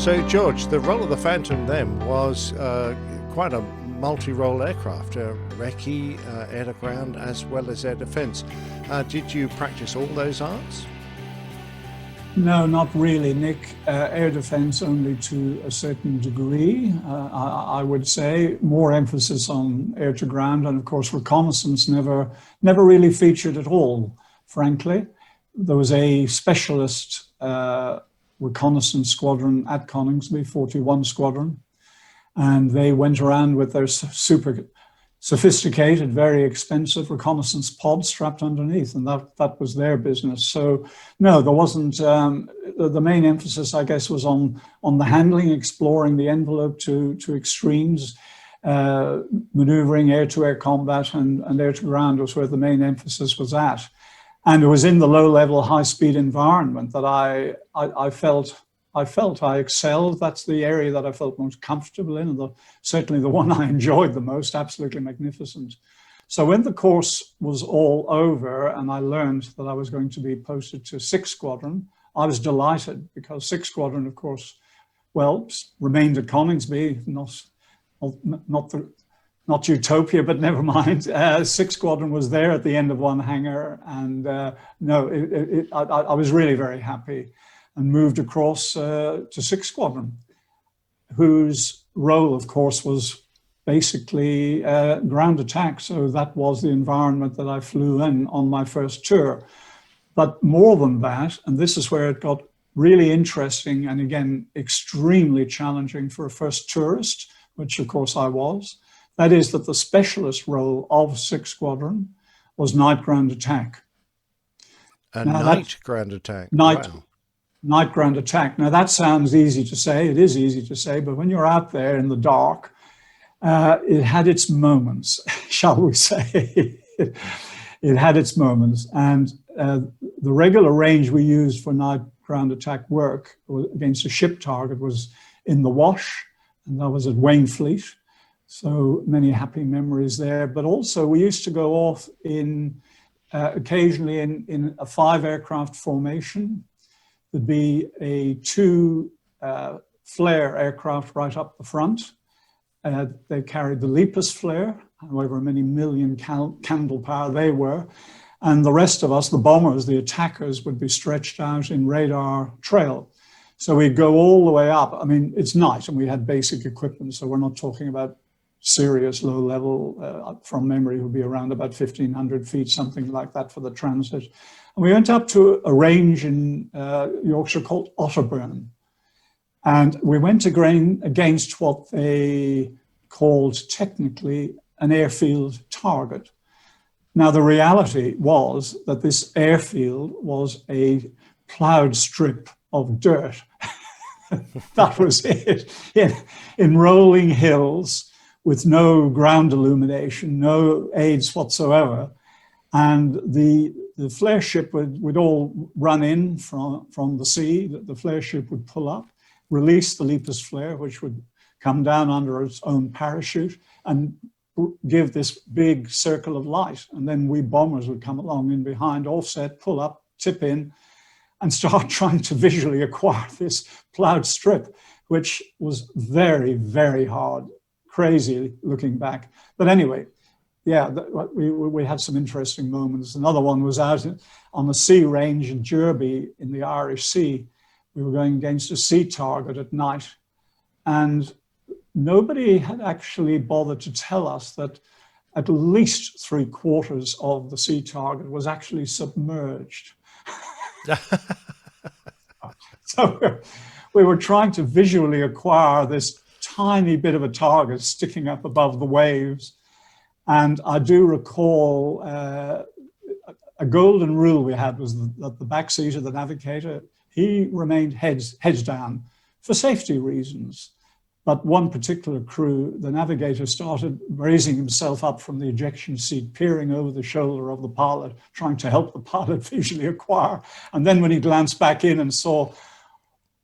So, George, the role of the Phantom then was quite a multi-role aircraft, recce, air to ground, as well as air defence. Did you practice all those arts? No, not really, Nick. Air defence only to a certain degree. I would say more emphasis on air to ground, and of course reconnaissance never really featured at all, frankly. There was a specialist reconnaissance squadron at Coningsby, 41 Squadron, and they went around with their super sophisticated, very expensive reconnaissance pod strapped underneath, and that was their business. So no, there wasn't. The main emphasis, I guess, was on the handling, exploring the envelope to extremes, maneuvering, air-to-air combat, and air-to-ground was where the main emphasis was at. And it was in the low-level, high-speed environment that I felt I excelled. That's the area that I felt most comfortable in, and certainly the one I enjoyed the most, absolutely magnificent. So when the course was all over and I learned that I was going to be posted to 6th Squadron, I was delighted because 6th Squadron, of course, well, remained at Coningsby, not utopia, but never mind. 6th Squadron was there at the end of one hangar, and I was really very happy, and moved across to 6th Squadron, whose role, of course, was basically ground attack. So that was the environment that I flew in on my first tour. But more than that, and this is where it got really interesting and again, extremely challenging for a first tourist, which of course I was. That is that the specialist role of 6th Squadron was night ground attack. Night ground attack? Wow. Night ground attack. Now that sounds easy to say, it is easy to say, but when you're out there in the dark, it had its moments, shall we say. It had its moments. And the regular range we used for night ground attack work against a ship target was in the Wash, and that was at Wainfleet. So many happy memories there. But also we used to go off in occasionally in a 5 aircraft formation. There'd be a 2 flare aircraft right up the front. They carried the Lepus flare, however many million candle power they were. And the rest of us, the bombers, the attackers, would be stretched out in radar trail. So we'd go all the way up. I mean, it's night and we had basic equipment, so we're not talking about serious low level. From memory, it would be around about 1,500 feet, something like that for the transit. And we went up to a range in Yorkshire called Otterburn. And we went against what they called technically an airfield target. Now, the reality was that this airfield was a ploughed strip of dirt. That was it, in rolling hills with no ground illumination, no aids whatsoever. And the flare ship would all run in from the sea. The flare ship would pull up, release the Lepus flare, which would come down under its own parachute and give this big circle of light. And then we bombers would come along in behind, offset, pull up, tip in, and start trying to visually acquire this ploughed strip, which was very, very hard, crazy looking back. But anyway, yeah, we had some interesting moments. Another one was out on the sea range in Derby in the Irish Sea. We were going against a sea target at night, and nobody had actually bothered to tell us that at least 3/4 of the sea target was actually submerged. So we were trying to visually acquire this tiny bit of a target sticking up above the waves. And I do recall a golden rule we had was that the backseater, the navigator, he remained heads down for safety reasons. But one particular crew, the navigator started raising himself up from the ejection seat, peering over the shoulder of the pilot, trying to help the pilot visually acquire. And then when he glanced back in and saw,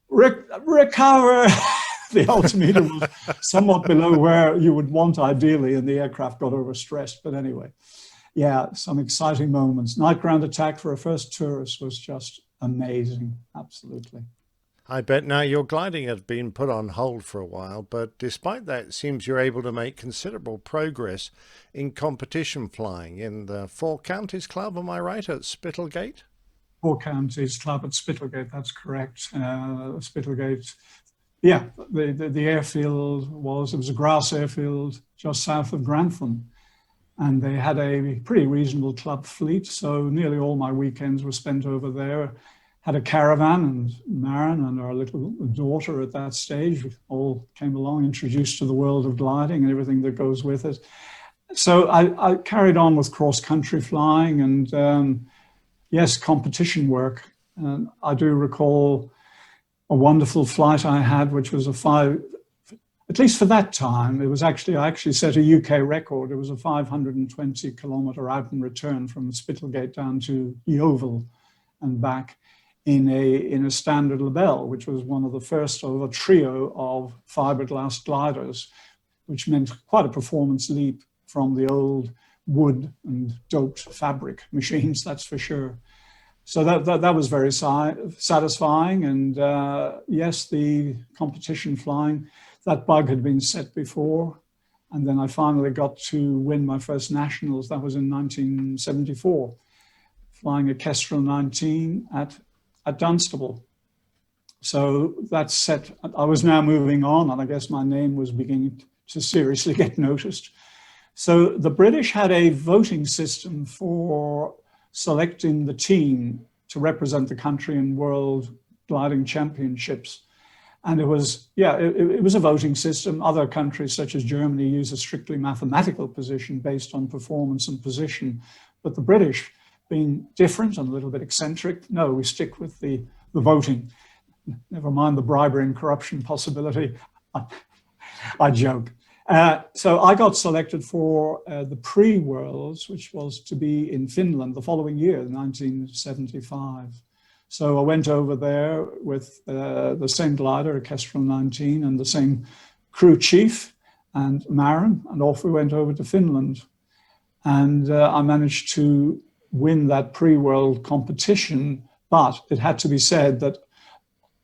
recover, the altimeter was somewhat below where you would want ideally, and the aircraft got overstressed. But anyway, yeah, some exciting moments. Night ground attack for a first tourist was just amazing, absolutely. I bet. Now, your gliding had been put on hold for a while, but despite that, it seems you're able to make considerable progress in competition flying in the Four Counties Club, am I right, at Spittlegate? Four Counties Club at Spittlegate, that's correct. Spittlegate, yeah, the airfield it was a grass airfield just south of Grantham. And they had a pretty reasonable club fleet, so nearly all my weekends were spent over there. Had a caravan, and Maren and our little daughter at that stage all came along, introduced to the world of gliding and everything that goes with it. So I carried on with cross-country flying and, yes, competition work. And I do recall a wonderful flight I had, which was at least for that time, I actually set a UK record. It was a 520 kilometer out and return from Spittlegate down to Yeovil and back in a standard Labelle, which was one of the first of a trio of fiberglass gliders, which meant quite a performance leap from the old wood and doped fabric machines, that's for sure. So that was very satisfying. And yes, the competition flying, that bug had been set before. And then I finally got to win my first nationals. That was in 1974, flying a Kestrel 19 at Dunstable. So that set, I was now moving on, and I guess my name was beginning to seriously get noticed. So the British had a voting system for selecting the team to represent the country in World Gliding Championships. And it was a voting system. Other countries, such as Germany, use a strictly mathematical position based on performance and position. But the British, being different and a little bit eccentric, no, we stick with the voting. Never mind the bribery and corruption possibility. I joke. So I got selected for the pre-Worlds, which was to be in Finland the following year, 1975. So I went over there with the same glider, a Kestrel 19, and the same crew chief and Maren, and off we went over to Finland. And I managed to win that pre-world competition, but it had to be said that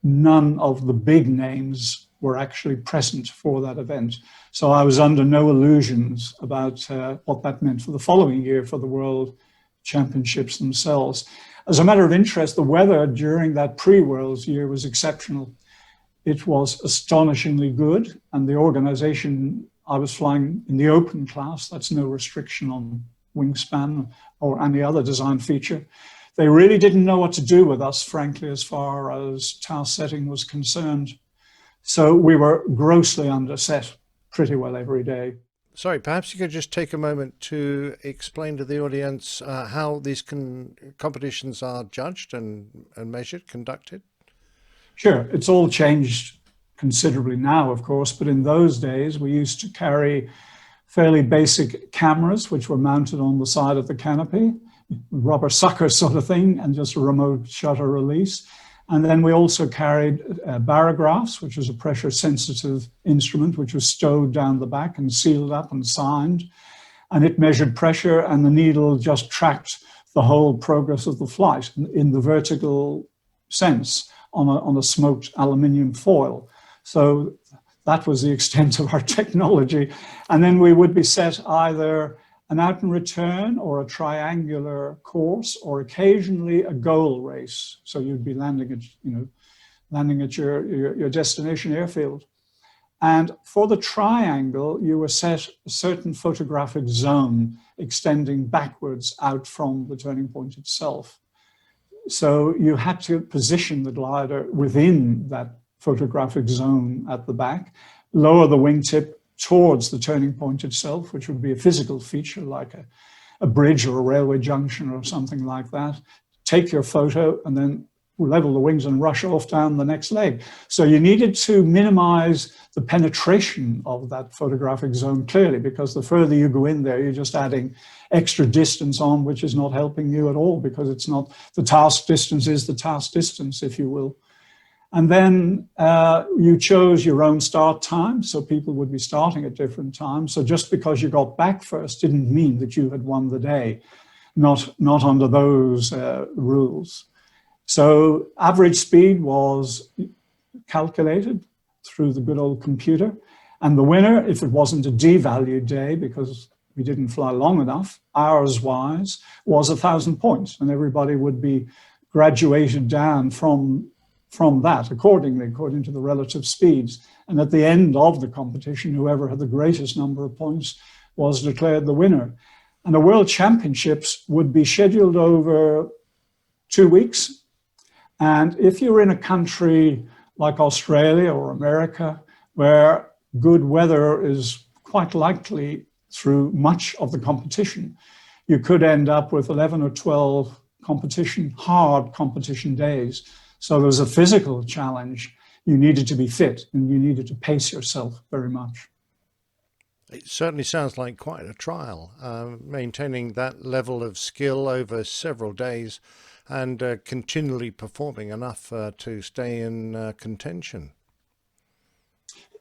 none of the big names were actually present for that event. So I was under no illusions about what that meant for the following year for the World Championships themselves. As a matter of interest, the weather during that pre-Worlds year was exceptional. It was astonishingly good, and the organization, I was flying in the open class, that's no restriction on wingspan or any other design feature. They really didn't know what to do with us, frankly, as far as task setting was concerned. So we were grossly underset pretty well every day. Sorry, perhaps you could just take a moment to explain to the audience how these competitions are judged and measured, conducted. Sure, it's all changed considerably now, of course, but in those days we used to carry fairly basic cameras, which were mounted on the side of the canopy, rubber sucker sort of thing, and just a remote shutter release. And then we also carried barographs, which was a pressure-sensitive instrument, which was stowed down the back and sealed up and signed. And it measured pressure, and the needle just tracked the whole progress of the flight in the vertical sense on a smoked aluminium foil. So that was the extent of our technology. And then we would be set either an out and return or a triangular course, or occasionally a goal race. So you'd be landing at your destination airfield. And for the triangle, you were set a certain photographic zone extending backwards out from the turning point itself. So you had to position the glider within that photographic zone at the back, lower the wingtip towards the turning point itself, which would be a physical feature like a bridge or a railway junction or something like that. Take your photo and then level the wings and rush off down the next leg. So you needed to minimize the penetration of that photographic zone clearly, because the further you go in there, you're just adding extra distance on, which is not helping you at all, because it's not, the task distance is the task distance, if you will. And then you chose your own start time, so people would be starting at different times. So just because you got back first didn't mean that you had won the day, not under those rules. So average speed was calculated through the good old computer. And the winner, if it wasn't a devalued day because we didn't fly long enough, hours-wise, was 1,000 points. And everybody would be graduated down from that accordingly, according to the relative speeds. And at the end of the competition, whoever had the greatest number of points was declared the winner. And the World Championships would be scheduled over 2 weeks. And if you're in a country like Australia or America, where good weather is quite likely through much of the competition, you could end up with 11 or 12 hard competition days. So there was a physical challenge. You needed to be fit and you needed to pace yourself very much. It certainly sounds like quite a trial, maintaining that level of skill over several days and continually performing enough to stay in contention.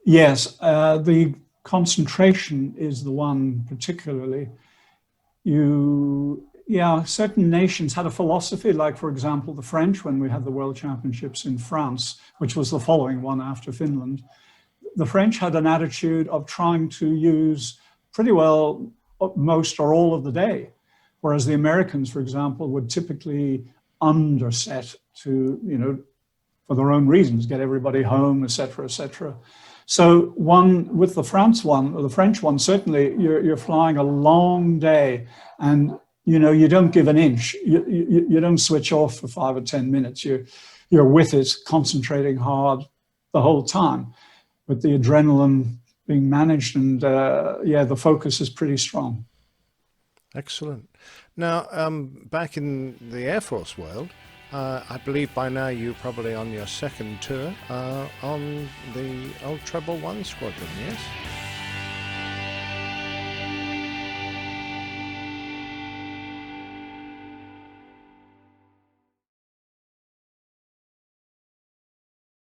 Yes, the concentration is the one particularly. Certain nations had a philosophy, like, for example, the French, when we had the World Championships in France, which was the following one after Finland. The French had an attitude of trying to use pretty well most or all of the day, whereas the Americans, for example, would typically underset to, for their own reasons, get everybody home, etc., etc. So with the French one, certainly you're flying a long day, and you don't give an inch. You don't switch off for 5 or 10 minutes. You're with it, concentrating hard the whole time, with the adrenaline being managed, and the focus is pretty strong. Excellent. Now, back in the Air Force world, I believe by now you're probably on your second tour on the old Treble One squadron, yes?